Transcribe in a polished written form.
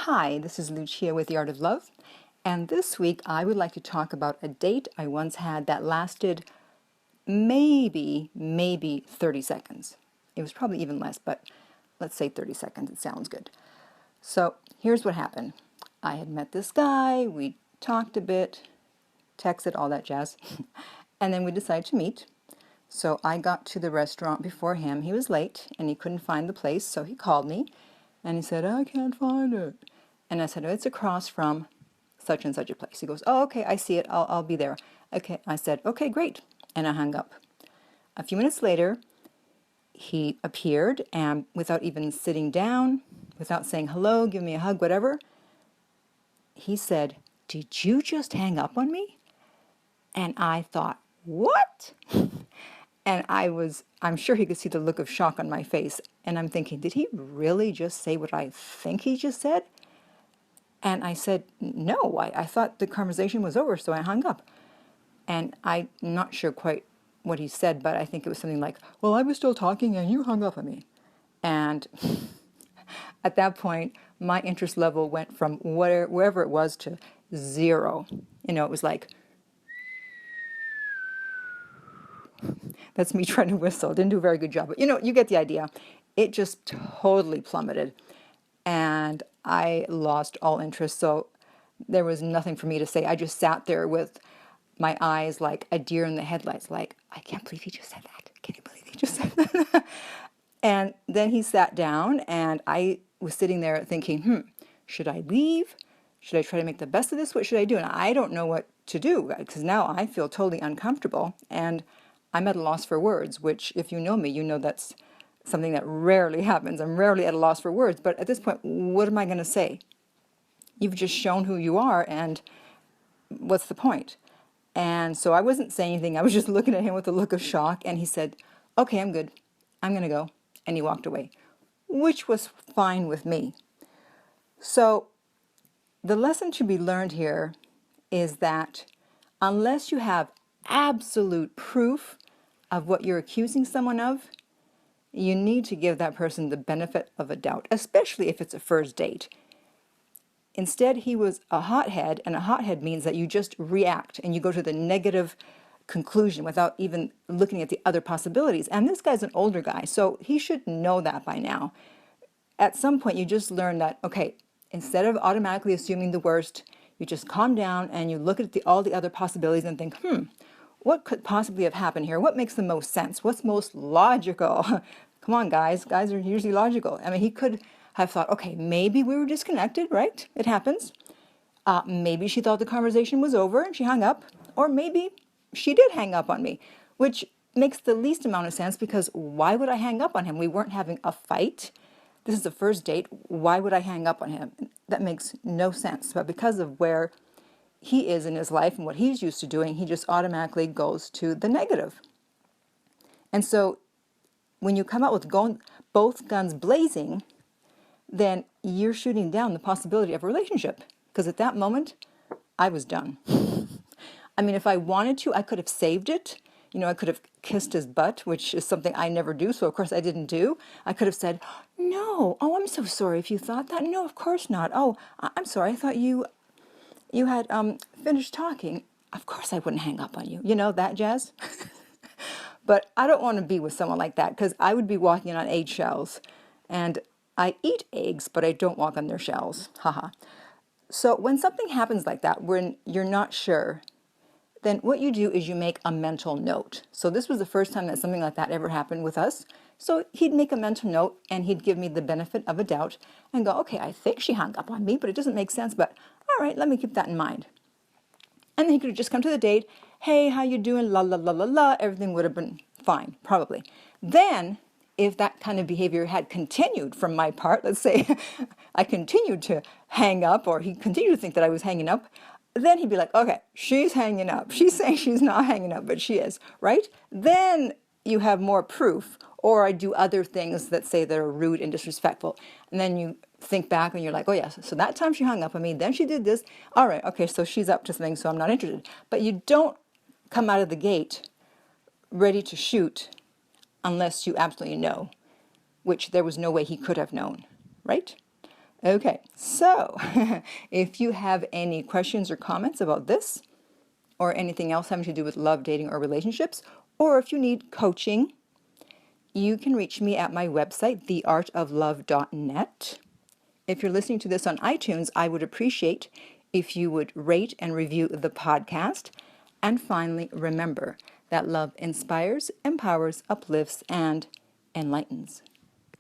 Hi, this is Lucia with The Art of Love, and this week I would like to talk about a date I once had that lasted maybe 30 seconds. It was probably even less, but let's say 30 seconds, it sounds good. So here's what happened. I had met this guy, we talked a bit, texted, all that jazz, and then we decided to meet. So I got to the restaurant before him. He was late and he couldn't find the place, so he called me and he said, I can't find it. And I said, oh, it's across from such and such a place. He goes, oh, okay, I see it. I'll be there. Okay, I said, okay, great. And I hung up. A few minutes later, he appeared and without even sitting down, without saying hello, give me a hug, whatever, he said, did you just hang up on me? And I thought, what? And I'm sure he could see the look of shock on my face. And I'm thinking, did he really just say what I think he just said? And I said, no, I thought the conversation was over, so I hung up. And I'm not sure quite what he said, but I think it was something like, well, I was still talking and you hung up on me. And at that point, my interest level went from wherever it was to zero. You know, it was like, that's me trying to whistle. Didn't do a very good job. But you get the idea. It just totally plummeted. And I lost all interest. So there was nothing for me to say. I just sat there with my eyes like a deer in the headlights. Like, I can't believe he just said that. Can you believe he just said that? And then he sat down and I was sitting there thinking, should I leave? Should I try to make the best of this? What should I do? And I don't know what to do because now I feel totally uncomfortable and I'm at a loss for words, which if you know me, you know that's something that rarely happens. I'm rarely at a loss for words, but at this point, what am I going to say? You've just shown who you are and what's the point? And so I wasn't saying anything. I was just looking at him with a look of shock and he said, okay, I'm good. I'm going to go. And he walked away, which was fine with me. So the lesson to be learned here is that unless you have absolute proof of what you're accusing someone of, you need to give that person the benefit of a doubt, especially if it's a first date. Instead, he was a hothead, and a hothead means that you just react and you go to the negative conclusion without even looking at the other possibilities. And this guy's an older guy, so he should know that by now. At some point, you just learn that, okay, instead of automatically assuming the worst, you just calm down and you look at all the other possibilities and think, what could possibly have happened here? What makes the most sense? What's most logical? Come on, guys. Guys are usually logical. I mean, he could have thought, okay, maybe we were disconnected, right? It happens. Maybe she thought the conversation was over and she hung up. Or maybe she did hang up on me, which makes the least amount of sense because why would I hang up on him? We weren't having a fight. This is the first date. Why would I hang up on him? That makes no sense. But because of where he is in his life and what he's used to doing, he just automatically goes to the negative. And so when you come out with both guns blazing, then you're shooting down the possibility of a relationship. Because at that moment, I was done. I mean, if I wanted to, I could have saved it. I could have kissed his butt, which is something I never do, so of course I didn't do. I could have said, no, oh, I'm so sorry if you thought that. No, of course not. Oh, I'm sorry, I thought you had finished talking. Of course I wouldn't hang up on you. You know, that jazz? But I don't want to be with someone like that because I would be walking on eggshells. And I eat eggs, but I don't walk on their shells. Haha. So when something happens like that, when you're not sure, then what you do is you make a mental note. So this was the first time that something like that ever happened with us. So he'd make a mental note and he'd give me the benefit of a doubt and go, okay, I think she hung up on me, but it doesn't make sense, but all right, let me keep that in mind. And then he could have just come to the date, hey, how you doing, la, la, la, la, la, everything would have been fine, probably. Then, if that kind of behavior had continued from my part, let's say I continued to hang up or he continued to think that I was hanging up, then he'd be like, okay, she's hanging up. She's saying she's not hanging up, but she is, right? Then you have more proof. Or I do other things that say that are rude and disrespectful. And then you think back and you're like, oh yes, so that time she hung up on me, then she did this. All right, okay, so she's up to something, so I'm not interested. But you don't come out of the gate ready to shoot unless you absolutely know, which there was no way he could have known, right? Okay, so if you have any questions or comments about this or anything else having to do with love, dating, or relationships, or if you need coaching, you can reach me at my website, theartoflove.net. If you're listening to this on iTunes, I would appreciate if you would rate and review the podcast. And finally, remember that love inspires, empowers, uplifts, and enlightens.